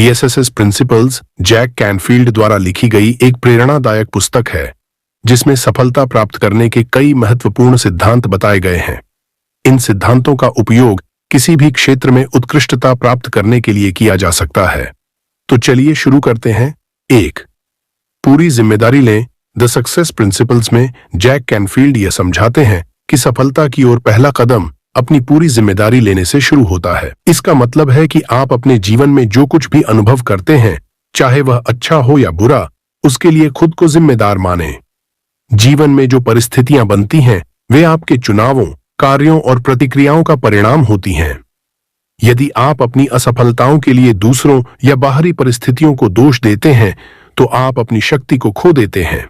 DSSS principles Jack Canfield द्वारा लिखी गई एक प्रेरणादायक पुस्तक है जिसमें सफलता प्राप्त करने के कई महत्वपूर्ण सिद्धांत बताए गए हैं। इन सिद्धांतों का उपयोग किसी भी क्षेत्र में उत्कृष्टता प्राप्त करने के लिए किया जा सकता है। तो चलिए शुरू करते हैं। 1. पूरी जिम्मेदारी लें। द सक्सेस प्रिंसिपल्स में जैक कैनफील्ड यह समझाते हैं कि सफलता की ओर पहला कदम अपनी पूरी जिम्मेदारी लेने से शुरू होता है। इसका मतलब है कि आप अपने जीवन में जो कुछ भी अनुभव करते हैं, चाहे वह अच्छा हो या बुरा, उसके लिए खुद को जिम्मेदार मानें। जीवन में जो परिस्थितियां बनती हैं, वे आपके चुनावों, कार्यों और प्रतिक्रियाओं का परिणाम होती हैं। यदि आप अपनी असफलताओं के लिए दूसरों या बाहरी परिस्थितियों को दोष देते हैं, तो आप अपनी शक्ति को खो देते हैं।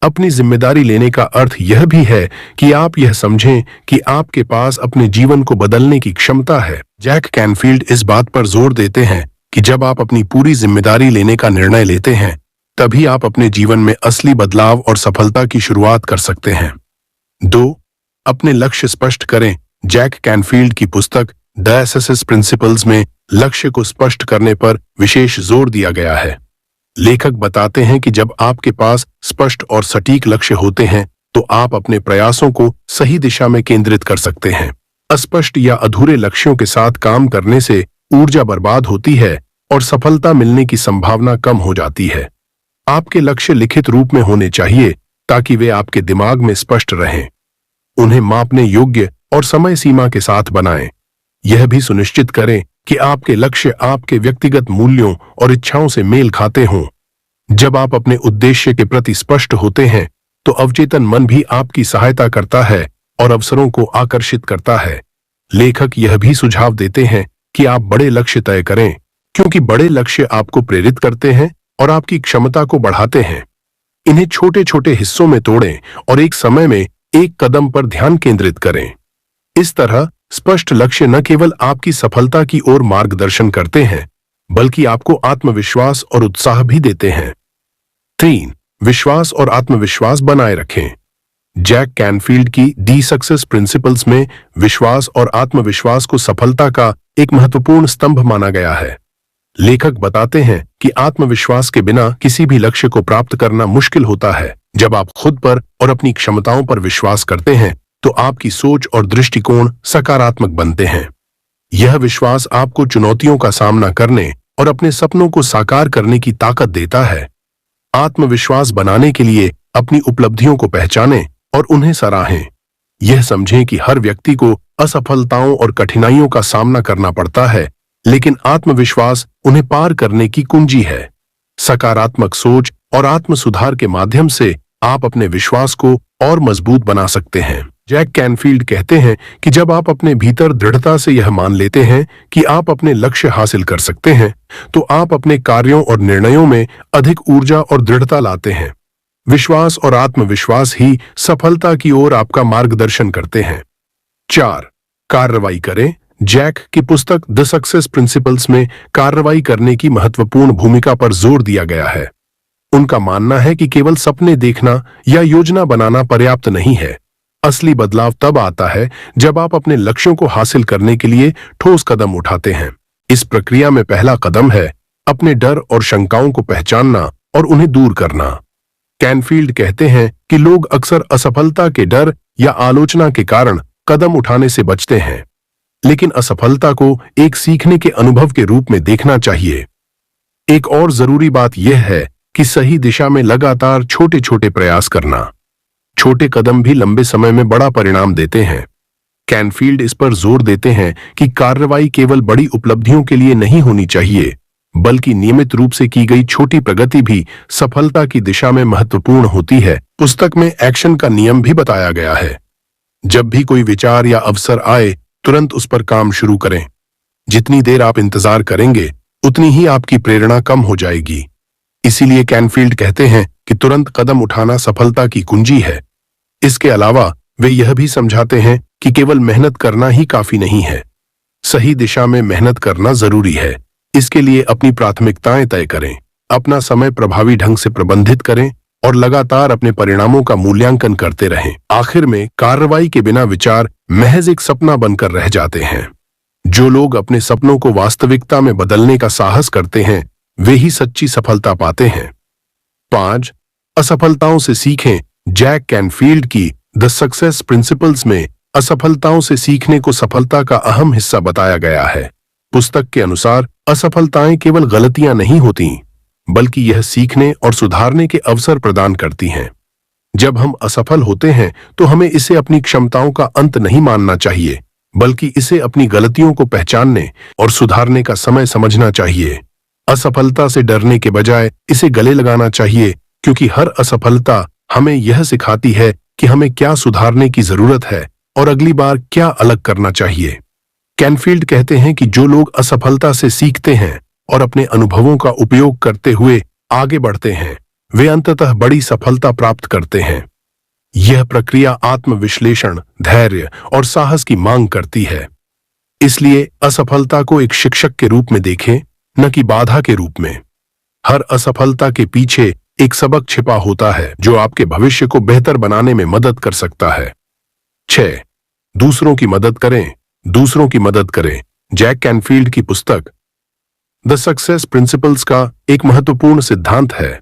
अपनी जिम्मेदारी लेने का अर्थ यह भी है कि आप यह समझें कि आपके पास अपने जीवन को बदलने की क्षमता है। जैक कैनफील्ड इस बात पर जोर देते हैं कि जब आप अपनी पूरी जिम्मेदारी लेने का निर्णय लेते हैं, तभी आप अपने जीवन में असली बदलाव और सफलता की शुरुआत कर सकते हैं। 2. अपने लक्ष्य स्पष्ट करें। जैक कैनफील्ड की पुस्तक द सक्सेस प्रिंसिपल्स में लक्ष्य को स्पष्ट करने पर विशेष जोर दिया गया है। लेखक बताते हैं कि जब आपके पास स्पष्ट और सटीक लक्ष्य होते हैं, तो आप अपने प्रयासों को सही दिशा में केंद्रित कर सकते हैं। अस्पष्ट या अधूरे लक्ष्यों के साथ काम करने से ऊर्जा बर्बाद होती है और सफलता मिलने की संभावना कम हो जाती है। आपके लक्ष्य लिखित रूप में होने चाहिए ताकि वे आपके दिमाग में स्पष्ट रहें। उन्हें मापने योग्य और समय सीमा के साथ बनाएं। यह भी सुनिश्चित करें कि आपके लक्ष्य आपके व्यक्तिगत मूल्यों और इच्छाओं से मेल खाते हों। जब आप अपने उद्देश्य के प्रति स्पष्ट होते हैं, तो अवचेतन मन भी आपकी सहायता करता है और अवसरों को आकर्षित करता है। लेखक यह भी सुझाव देते हैं कि आप बड़े लक्ष्य तय करें, क्योंकि बड़े लक्ष्य आपको प्रेरित करते हैं और आपकी क्षमता को बढ़ाते हैं। इन्हें छोटे छोटे हिस्सों में तोड़ें और एक समय में एक कदम पर ध्यान केंद्रित करें। इस तरह स्पष्ट लक्ष्य न केवल आपकी सफलता की ओर मार्गदर्शन करते हैं, बल्कि आपको आत्मविश्वास और उत्साह भी देते हैं। 3. विश्वास और आत्मविश्वास बनाए रखें। जैक कैनफील्ड की दी सक्सेस प्रिंसिपल्स में विश्वास और आत्मविश्वास को सफलता का एक महत्वपूर्ण स्तंभ माना गया है। लेखक बताते हैं कि आत्मविश्वास के बिना किसी भी लक्ष्य को प्राप्त करना मुश्किल होता है। जब आप खुद पर और अपनी क्षमताओं पर विश्वास करते हैं, तो आपकी सोच और दृष्टिकोण सकारात्मक बनते हैं। यह विश्वास आपको चुनौतियों का सामना करने और अपने सपनों को साकार करने की ताकत देता है। आत्मविश्वास बनाने के लिए अपनी उपलब्धियों को पहचानें और उन्हें सराहें। यह समझें कि हर व्यक्ति को असफलताओं और कठिनाइयों का सामना करना पड़ता है, लेकिन आत्मविश्वास उन्हें पार करने की कुंजी है। सकारात्मक सोच और आत्म सुधार के माध्यम से आप अपने विश्वास को और मजबूत बना सकते हैं। जैक कैनफील्ड कहते हैं कि जब आप अपने भीतर दृढ़ता से यह मान लेते हैं कि आप अपने लक्ष्य हासिल कर सकते हैं, तो आप अपने कार्यों और निर्णयों में अधिक ऊर्जा और दृढ़ता लाते हैं। विश्वास और आत्मविश्वास ही सफलता की ओर आपका मार्गदर्शन करते हैं। 4. कार्रवाई करें। जैक की पुस्तक द सक्सेस प्रिंसिपल्स में कार्रवाई करने की महत्वपूर्ण भूमिका पर जोर दिया गया है। उनका मानना है कि केवल सपने देखना या योजना बनाना पर्याप्त नहीं है। असली बदलाव तब आता है जब आप अपने लक्ष्यों को हासिल करने के लिए ठोस कदम उठाते हैं। इस प्रक्रिया में पहला कदम है अपने डर और शंकाओं को पहचानना और उन्हें दूर करना। कैनफील्ड कहते हैं कि लोग अक्सर असफलता के डर या आलोचना के कारण कदम उठाने से बचते हैं, लेकिन असफलता को एक सीखने के अनुभव के रूप में देखना चाहिए। एक और जरूरी बात यह है कि सही दिशा में लगातार छोटे छोटे प्रयास करना। छोटे कदम भी लंबे समय में बड़ा परिणाम देते हैं। कैनफील्ड इस पर जोर देते हैं कि कार्रवाई केवल बड़ी उपलब्धियों के लिए नहीं होनी चाहिए, बल्कि नियमित रूप से की गई छोटी प्रगति भी सफलता की दिशा में महत्वपूर्ण होती है। पुस्तक में एक्शन का नियम भी बताया गया है। जब भी कोई विचार या अवसर आए, तुरंत उस पर काम शुरू करें। जितनी देर आप इंतजार करेंगे, उतनी ही आपकी प्रेरणा कम हो जाएगी। इसीलिए कैनफील्ड कहते हैं कि तुरंत कदम उठाना सफलता की कुंजी है। इसके अलावा वे यह भी समझाते हैं कि केवल मेहनत करना ही काफी नहीं है। सही दिशा में मेहनत करना जरूरी है। इसके लिए अपनी प्राथमिकताएं तय करें, अपना समय प्रभावी ढंग से प्रबंधित करें और लगातार अपने परिणामों का मूल्यांकन करते रहें। आखिर में कार्रवाई के बिना विचार महज एक सपना बनकर रह जाते हैं। जो लोग अपने सपनों को वास्तविकता में बदलने का साहस करते हैं वे ही सच्ची सफलता पाते हैं। 5. असफलताओं से सीखें। जैक कैनफील्ड की द सक्सेस प्रिंसिपल्स में असफलताओं से सीखने को सफलता का अहम हिस्सा बताया गया है। पुस्तक के अनुसार असफलताएं केवल गलतियां नहीं होती, बल्कि यह सीखने और सुधारने के अवसर प्रदान करती हैं। जब हम असफल होते हैं तो हमें इसे अपनी क्षमताओं का अंत नहीं मानना चाहिए, बल्कि इसे अपनी गलतियों को पहचानने और सुधारने का समय समझना चाहिए। असफलता से डरने के बजाय इसे गले लगाना चाहिए, क्योंकि हर असफलता हमें यह सिखाती है कि हमें क्या सुधारने की जरूरत है और अगली बार क्या अलग करना चाहिए। कैनफील्ड कहते हैं कि जो लोग असफलता से सीखते हैं और अपने अनुभवों का उपयोग करते हुए आगे बढ़ते हैं वे अंततः बड़ी सफलता प्राप्त करते हैं। यह प्रक्रिया आत्मविश्लेषण, धैर्य और साहस की मांग करती है। इसलिए असफलता को एक शिक्षक के रूप में देखें, न कि बाधा के रूप में। हर असफलता के पीछे एक सबक छिपा होता है जो आपके भविष्य को बेहतर बनाने में मदद कर सकता है। 6. दूसरों की मदद करें। दूसरों की मदद करें। जैक कैनफील्ड की पुस्तक द सक्सेस प्रिंसिपल्स का एक महत्वपूर्ण सिद्धांत है।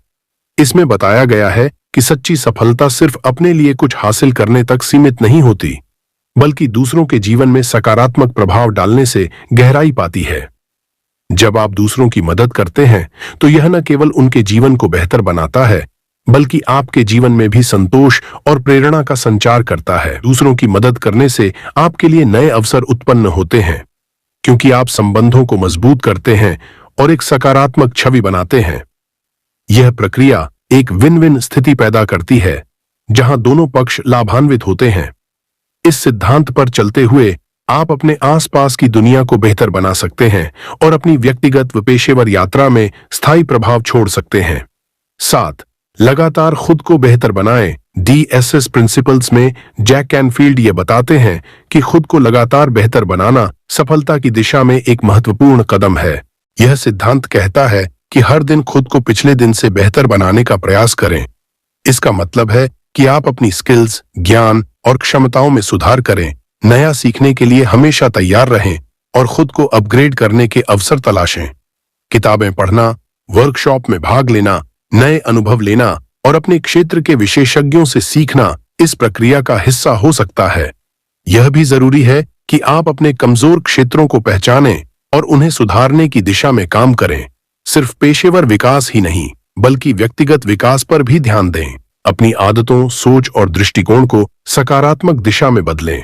इसमें बताया गया है कि सच्ची सफलता सिर्फ अपने लिए कुछ हासिल करने तक सीमित नहीं होती, बल्कि दूसरों के जीवन में सकारात्मक प्रभाव डालने से गहराई पाती है। जब आप दूसरों की मदद करते हैं तो यह न केवल उनके जीवन को बेहतर बनाता है, बल्कि आपके जीवन में भी संतोष और प्रेरणा का संचार करता है। दूसरों की मदद करने से आपके लिए नए अवसर उत्पन्न होते हैं, क्योंकि आप संबंधों को मजबूत करते हैं और एक सकारात्मक छवि बनाते हैं। यह प्रक्रिया एक विन विन स्थिति पैदा करती है, जहां दोनों पक्ष लाभान्वित होते हैं। इस सिद्धांत पर चलते हुए आप अपने आसपास की दुनिया को बेहतर बना सकते हैं और अपनी व्यक्तिगत व पेशेवर यात्रा में स्थायी प्रभाव छोड़ सकते हैं। 7. लगातार खुद को बेहतर बनाएं। DSS प्रिंसिपल्स में जैक कैनफील्ड ये बताते हैं कि खुद को लगातार बेहतर बनाना सफलता की दिशा में एक महत्वपूर्ण कदम है। यह सिद्धांत कहता है कि हर दिन खुद को पिछले दिन से बेहतर बनाने का प्रयास करें। इसका मतलब है कि आप अपनी स्किल्स, ज्ञान और क्षमताओं में सुधार करें, नया सीखने के लिए हमेशा तैयार रहें और खुद को अपग्रेड करने के अवसर तलाशें। किताबें पढ़ना, वर्कशॉप में भाग लेना, नए अनुभव लेना और अपने क्षेत्र के विशेषज्ञों से सीखना इस प्रक्रिया का हिस्सा हो सकता है। यह भी जरूरी है कि आप अपने कमजोर क्षेत्रों को पहचानें और उन्हें सुधारने की दिशा में काम करें। सिर्फ पेशेवर विकास ही नहीं, बल्कि व्यक्तिगत विकास पर भी ध्यान दें। अपनी आदतों, सोच और दृष्टिकोण को सकारात्मक दिशा में बदलें।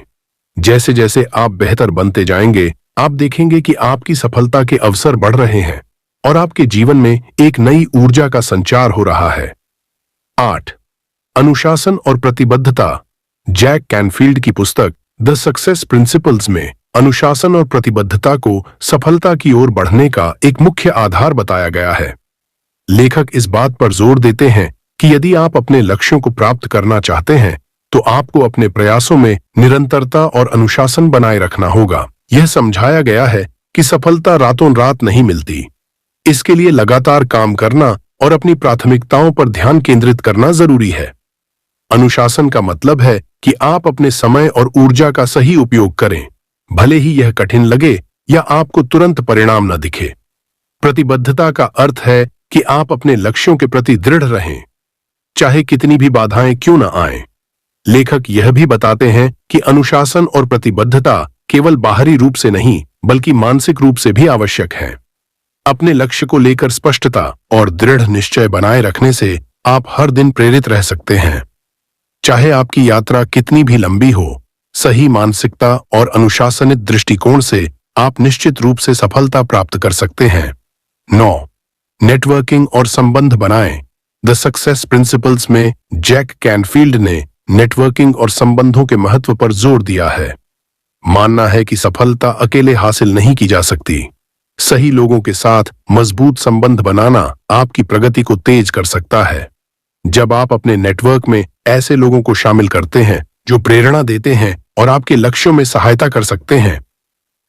जैसे जैसे आप बेहतर बनते जाएंगे, आप देखेंगे कि आपकी सफलता के अवसर बढ़ रहे हैं और आपके जीवन में एक नई ऊर्जा का संचार हो रहा है। 8. अनुशासन और प्रतिबद्धता। जैक कैनफील्ड की पुस्तक द सक्सेस प्रिंसिपल्स में अनुशासन और प्रतिबद्धता को सफलता की ओर बढ़ने का एक मुख्य आधार बताया गया है। लेखक इस बात पर जोर देते हैं कि यदि आप अपने लक्ष्यों को प्राप्त करना चाहते हैं तो आपको अपने प्रयासों में निरंतरता और अनुशासन बनाए रखना होगा। यह समझाया गया है कि सफलता रातों रात नहीं मिलती। इसके लिए लगातार काम करना और अपनी प्राथमिकताओं पर ध्यान केंद्रित करना जरूरी है। अनुशासन का मतलब है कि आप अपने समय और ऊर्जा का सही उपयोग करें, भले ही यह कठिन लगे या आपको तुरंत परिणाम न दिखे। प्रतिबद्धता का अर्थ है कि आप अपने लक्ष्यों के प्रति दृढ़ रहें, चाहे कितनी भी बाधाएं क्यों न आएं। लेखक यह भी बताते हैं कि अनुशासन और प्रतिबद्धता केवल बाहरी रूप से नहीं, बल्कि मानसिक रूप से भी आवश्यक है। अपने लक्ष्य को लेकर स्पष्टता और दृढ़ निश्चय बनाए रखने से आप हर दिन प्रेरित रह सकते हैं। चाहे आपकी यात्रा कितनी भी लंबी हो, सही मानसिकता और अनुशासनित दृष्टिकोण से आप निश्चित रूप से सफलता प्राप्त कर सकते हैं। 9. नेटवर्किंग और संबंध बनाएं। द सक्सेस प्रिंसिपल्स में जैक कैनफील्ड ने नेटवर्किंग और संबंधों के महत्व पर जोर दिया है। मानना है कि सफलता अकेले हासिल नहीं की जा सकती। सही लोगों के साथ मजबूत संबंध बनाना आपकी प्रगति को तेज कर सकता है। जब आप अपने नेटवर्क में ऐसे लोगों को शामिल करते हैं जो प्रेरणा देते हैं और आपके लक्ष्यों में सहायता कर सकते हैं,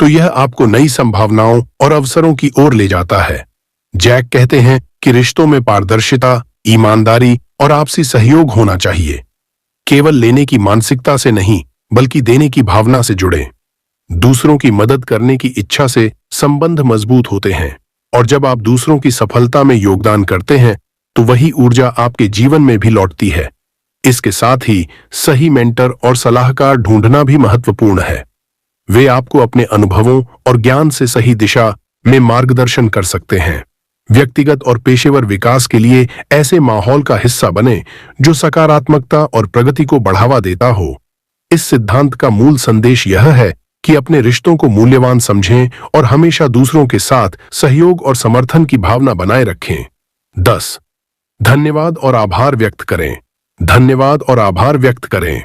तो यह आपको नई संभावनाओं और अवसरों की ओर ले जाता है। जैक कहते हैं कि रिश्तों में पारदर्शिता, ईमानदारी और आपसी सहयोग होना चाहिए। केवल लेने की मानसिकता से नहीं, बल्कि देने की भावना से जुड़ें। दूसरों की मदद करने की इच्छा से संबंध मजबूत होते हैं, और जब आप दूसरों की सफलता में योगदान करते हैं तो वही ऊर्जा आपके जीवन में भी लौटती है। इसके साथ ही सही मेंटर और सलाहकार ढूंढना भी महत्वपूर्ण है। वे आपको अपने अनुभवों और ज्ञान से सही दिशा में मार्गदर्शन कर सकते हैं। व्यक्तिगत और पेशेवर विकास के लिए ऐसे माहौल का हिस्सा बने जो सकारात्मकता और प्रगति को बढ़ावा देता हो। इस सिद्धांत का मूल संदेश यह है कि अपने रिश्तों को मूल्यवान समझें और हमेशा दूसरों के साथ सहयोग और समर्थन की भावना बनाए रखें। 10. धन्यवाद और आभार व्यक्त करें। धन्यवाद और आभार व्यक्त करें।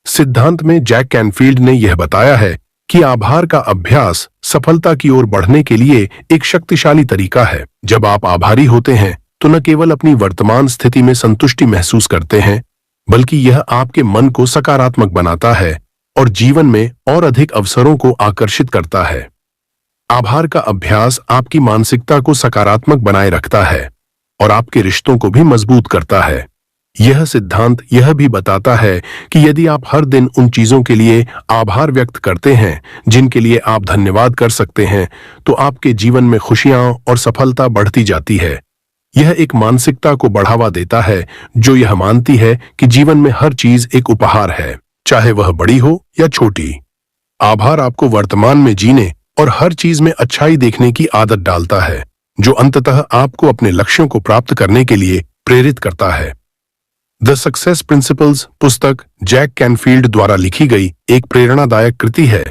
सिद्धांत में जैक कैनफील्ड ने यह बताया है कि आभार का अभ्यास सफलता की ओर बढ़ने के लिए एक शक्तिशाली तरीका है। जब आप आभारी होते हैं तो न केवल अपनी वर्तमान स्थिति में संतुष्टि महसूस करते हैं, बल्कि यह आपके मन को सकारात्मक बनाता है और जीवन में और अधिक अवसरों को आकर्षित करता है। आभार का अभ्यास आपकी मानसिकता को सकारात्मक बनाए रखता है और आपके रिश्तों को भी मजबूत करता है। यह सिद्धांत यह भी बताता है कि यदि आप हर दिन उन चीजों के लिए आभार व्यक्त करते हैं जिनके लिए आप धन्यवाद कर सकते हैं, तो आपके जीवन में खुशियां और सफलता बढ़ती जाती है। यह एक मानसिकता को बढ़ावा देता है जो यह मानती है कि जीवन में हर चीज एक उपहार है, चाहे वह बड़ी हो या छोटी। आभार आपको वर्तमान में जीने और हर चीज में अच्छाई देखने की आदत डालता है, जो अंततः आपको अपने लक्ष्यों को प्राप्त करने के लिए प्रेरित करता है। द सक्सेस प्रिंसिपल्स पुस्तक जैक कैनफील्ड द्वारा लिखी गई एक प्रेरणादायक कृति है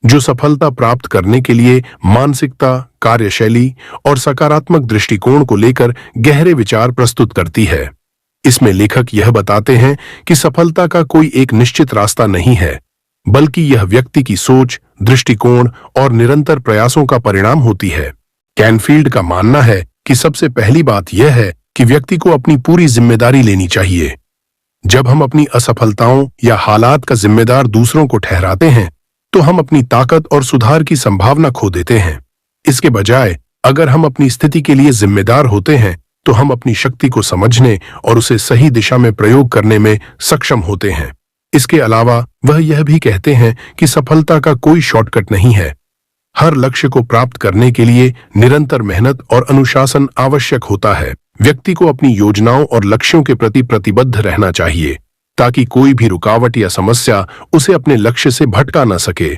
जो सफलता प्राप्त करने के लिए मानसिकता, कार्यशैली और सकारात्मक दृष्टिकोण को लेकर गहरे विचार प्रस्तुत करती है। इसमें लेखक यह बताते हैं कि सफलता का कोई एक निश्चित रास्ता नहीं है, बल्कि यह व्यक्ति की सोच, दृष्टिकोण और निरंतर प्रयासों का परिणाम होती है। कैनफील्ड का मानना है कि सबसे पहली बात यह है कि व्यक्ति को अपनी पूरी जिम्मेदारी लेनी चाहिए। जब हम अपनी असफलताओं या हालात का जिम्मेदार दूसरों को ठहराते हैं तो हम अपनी ताकत और सुधार की संभावना खो देते हैं। इसके बजाय अगर हम अपनी स्थिति के लिए जिम्मेदार होते हैं तो हम अपनी शक्ति को समझने और उसे सही दिशा में प्रयोग करने में सक्षम होते हैं। इसके अलावा वह यह भी कहते हैं कि सफलता का कोई शॉर्टकट नहीं है। हर लक्ष्य को प्राप्त करने के लिए निरंतर मेहनत और अनुशासन आवश्यक होता है। व्यक्ति को अपनी योजनाओं और लक्ष्यों के प्रति प्रतिबद्ध रहना चाहिए ताकि कोई भी रुकावट या समस्या उसे अपने लक्ष्य से भटका न सके।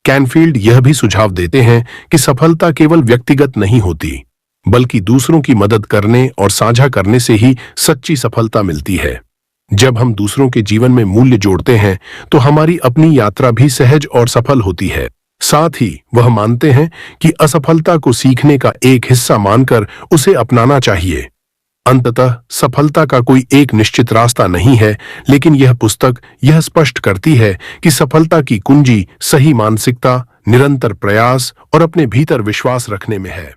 कैनफील्ड यह भी सुझाव देते हैं कि सफलता केवल व्यक्तिगत नहीं होती, बल्कि दूसरों की मदद करने और साझा करने से ही सच्ची सफलता मिलती है। जब हम दूसरों के जीवन में मूल्य जोड़ते हैं तो हमारी अपनी यात्रा भी सहज और सफल होती है। साथ ही वह मानते हैं कि असफलता को सीखने का एक हिस्सा मानकर उसे अपनाना चाहिए। अंततः सफलता का कोई एक निश्चित रास्ता नहीं है, लेकिन यह पुस्तक यह स्पष्ट करती है कि सफलता की कुंजी सही मानसिकता, निरंतर प्रयास और अपने भीतर विश्वास रखने में है।